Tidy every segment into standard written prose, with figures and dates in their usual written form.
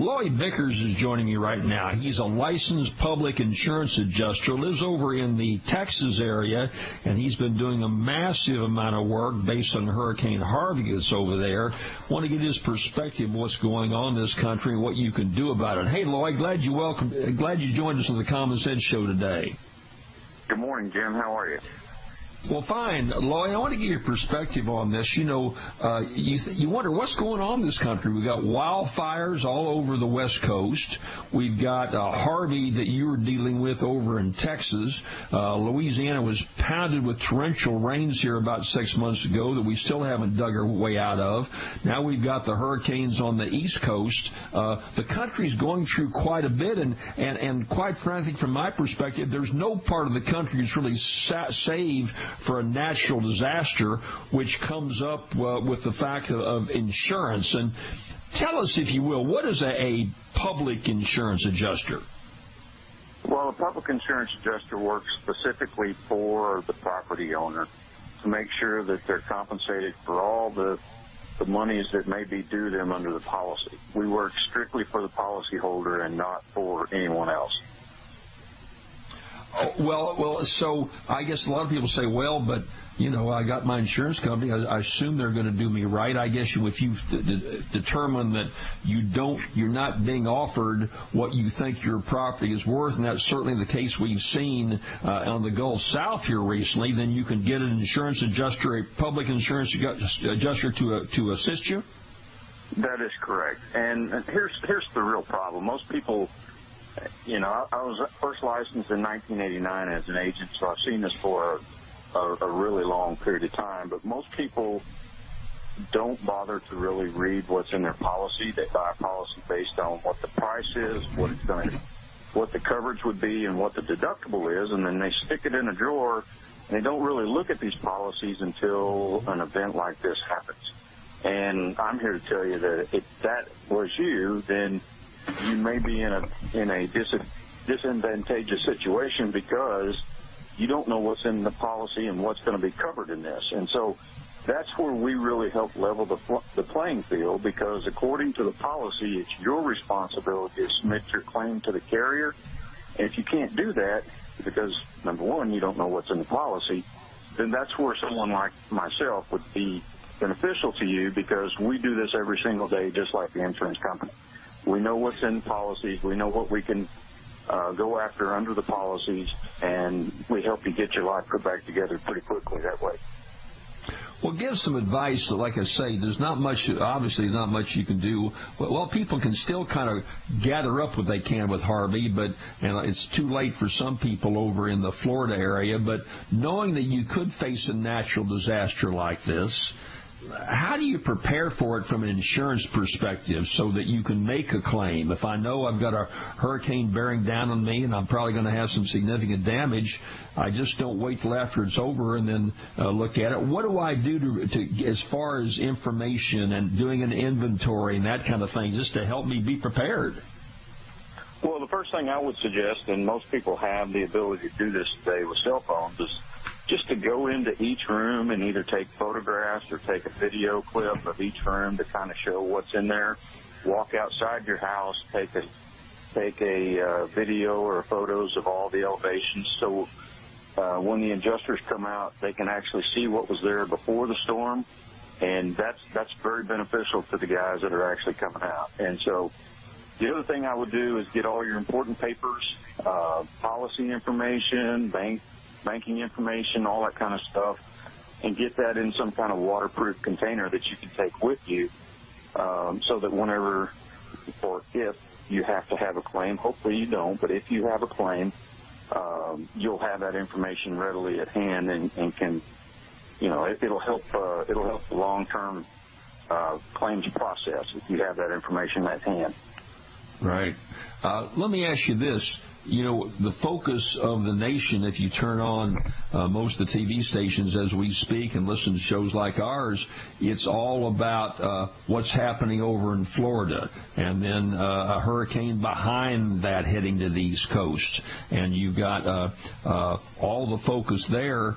Lloyd Vickers is joining me right now. He's a licensed public insurance adjuster, lives over in the Texas area, and he's been doing a massive amount of work based on Hurricane Harvey that's over there. Want to get his perspective of what's going on in this country and what you can do about it. Hey, Lloyd, glad you joined us on the Common Sense Show today. Good morning, Jim. How are you? Well, fine. Lloyd, I want to get your perspective on this. You know, you wonder what's going on in this country. We've got wildfires all over the West Coast. We've got Harvey that you were dealing with over in Texas. Louisiana was pounded with torrential rains here about 6 months ago that we still haven't dug our way out of. Now we've got the hurricanes on the East Coast. The country's going through quite a bit, and quite frankly, from my perspective, there's no part of the country that's really saved for a natural disaster, which comes up with the fact of insurance. And tell us, if you will, what is a public insurance adjuster? Well, a public insurance adjuster works specifically for the property owner to make sure that they're compensated for all the monies that may be due them under the policy. We work strictly for the policyholder and not for anyone else. Well, so I guess a lot of people say, well, but, you know, I got my insurance company. I assume they're going to do me right. I guess if you determine that you're not being offered what you think your property is worth, and that's certainly the case we've seen on the Gulf South here recently, then you can get an insurance adjuster, a public insurance adjuster to assist you? That is correct. And here's the real problem. Most people... You know, I was first licensed in 1989 as an agent, so I've seen this for a really long period of time. But most people don't bother to really read what's in their policy. They buy a policy based on what the price is, what the coverage would be, and what the deductible is, and then they stick it in a drawer. And they don't really look at these policies until an event like this happens. And I'm here to tell you that if that was you, then you may be in a disadvantageous situation because you don't know what's in the policy and what's going to be covered in this. And so that's where we really help level the playing field, because according to the policy, it's your responsibility to submit your claim to the carrier. And if you can't do that because, number one, you don't know what's in the policy, then that's where someone like myself would be beneficial to you, because we do this every single day just like the insurance company. We know what's in policies. We know what we can go after under the policies, and we help you get your life put back together pretty quickly that way. Well, give some advice. Like I say, there's not much, obviously not much you can do. Well, people can still kind of gather up what they can with Harvey, and it's too late for some people over in the Florida area. But knowing that you could face a natural disaster like this, how do you prepare for it from an insurance perspective so that you can make a claim? If I know I've got a hurricane bearing down on me and I'm probably going to have some significant damage, I just don't wait till after it's over and then look at it. What do I do to as far as information and doing an inventory and that kind of thing, just to help me be prepared? Well, the first thing I would suggest, and most people have the ability to do this today with cell phones, is just to go into each room and either take photographs or take a video clip of each room to kind of show what's in there. Walk outside your house, take a video or photos of all the elevations, so when the adjusters come out, they can actually see what was there before the storm, and that's very beneficial to the guys that are actually coming out. And so the other thing I would do is get all your important papers, policy information, banking information, all that kind of stuff, and get that in some kind of waterproof container that you can take with you, so that whenever or if you have to have a claim, hopefully you don't, but if you have a claim, you'll have that information readily at hand and can, you know, it'll help the long-term claims process if you have that information at hand. Right. Let me ask you this. You know, the focus of the nation, if you turn on most of the TV stations as we speak and listen to shows like ours, it's all about what's happening over in Florida, and then a hurricane behind that heading to the East Coast. And you've got all the focus there.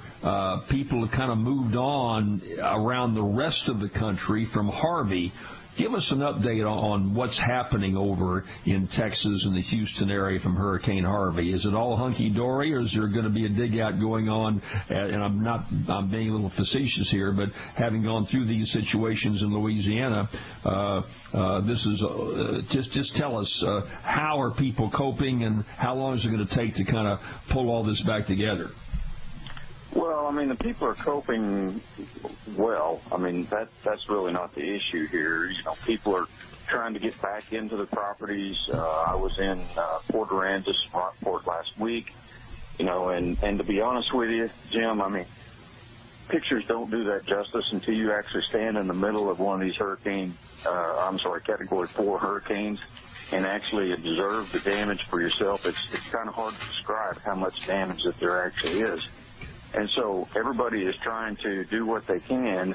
People have kind of moved on around the rest of the country from Harvey. Give us an update on what's happening over in Texas and the Houston area from Hurricane Harvey. Is it all hunky-dory, or is there going to be a dig-out going on? And I'm being a little facetious here, but having gone through these situations in Louisiana, this is just tell us how are people coping, and how long is it going to take to kind of pull all this back together? Well, I mean, the people are coping well. I mean, that's really not the issue here. You know, people are trying to get back into the properties. I was in Port Aransas, Rockport last week, you know, and to be honest with you, Jim, I mean, pictures don't do that justice until you actually stand in the middle of one of these Category 4 hurricanes and actually observe the damage for yourself. It's kind of hard to describe how much damage that there actually is. And so everybody is trying to do what they can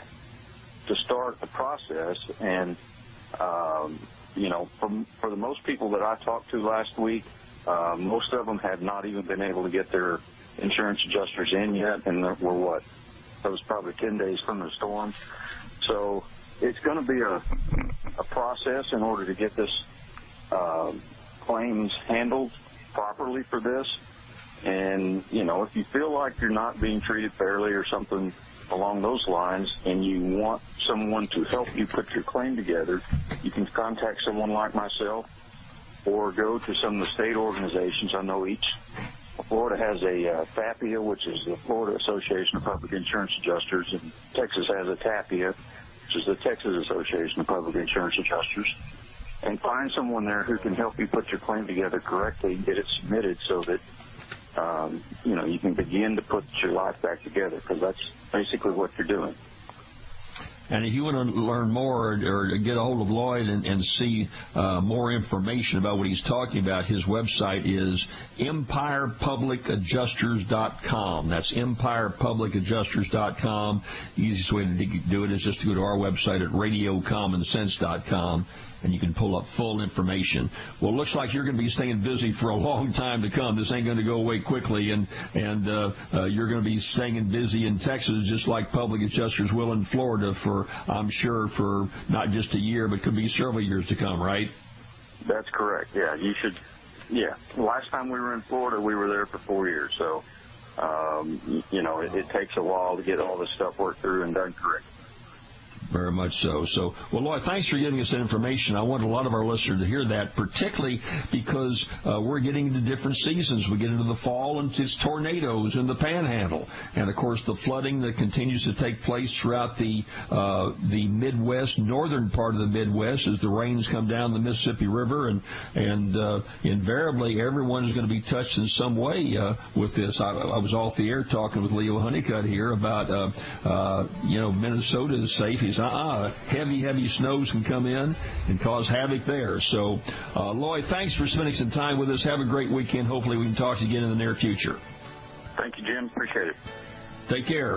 to start the process. And, you know, for the most people that I talked to last week, most of them had not even been able to get their insurance adjusters in yet. And that was probably 10 days from the storm. So it's going to be a process in order to get this claims handled properly for this. And, you know, if you feel like you're not being treated fairly or something along those lines, and you want someone to help you put your claim together, you can contact someone like myself or go to some of the state organizations. I know Florida has a FAPIA, which is the Florida Association of Public Insurance Adjusters, and Texas has a TAPIA, which is the Texas Association of Public Insurance Adjusters. And find someone there who can help you put your claim together correctly and get it submitted so that you know, you can begin to put your life back together, because that's basically what you're doing. And if you want to learn more or get a hold of Lloyd and see more information about what he's talking about, his website is empirepublicadjusters.com. That's empirepublicadjusters.com. The easiest way to do it is just to go to our website at radiocommonsense.com, and you can pull up full information. Well, it looks like you're going to be staying busy for a long time to come. This ain't going to go away quickly, and you're going to be staying busy in Texas just like public adjusters will in Florida I'm sure, for not just a year, but could be several years to come, right? That's correct. Yeah, you should. Yeah, last time we were in Florida, we were there for 4 years. So, you know, it takes a while to get all this stuff worked through and done correctly. Very much so. Well, Lloyd, thanks for giving us that information. I want a lot of our listeners to hear that, particularly because we're getting into different seasons. We get into the fall, and it's tornadoes in the Panhandle, and of course the flooding that continues to take place throughout the Midwest, northern part of the Midwest, as the rains come down the Mississippi River, and invariably everyone is going to be touched in some way with this. I was off the air talking with Leo Honeycutt here about you know, Minnesota is safe. He's heavy snows can come in and cause havoc there. So, Lloyd, thanks for spending some time with us. Have a great weekend. Hopefully we can talk to you again in the near future. Thank you, Jim. Appreciate it. Take care.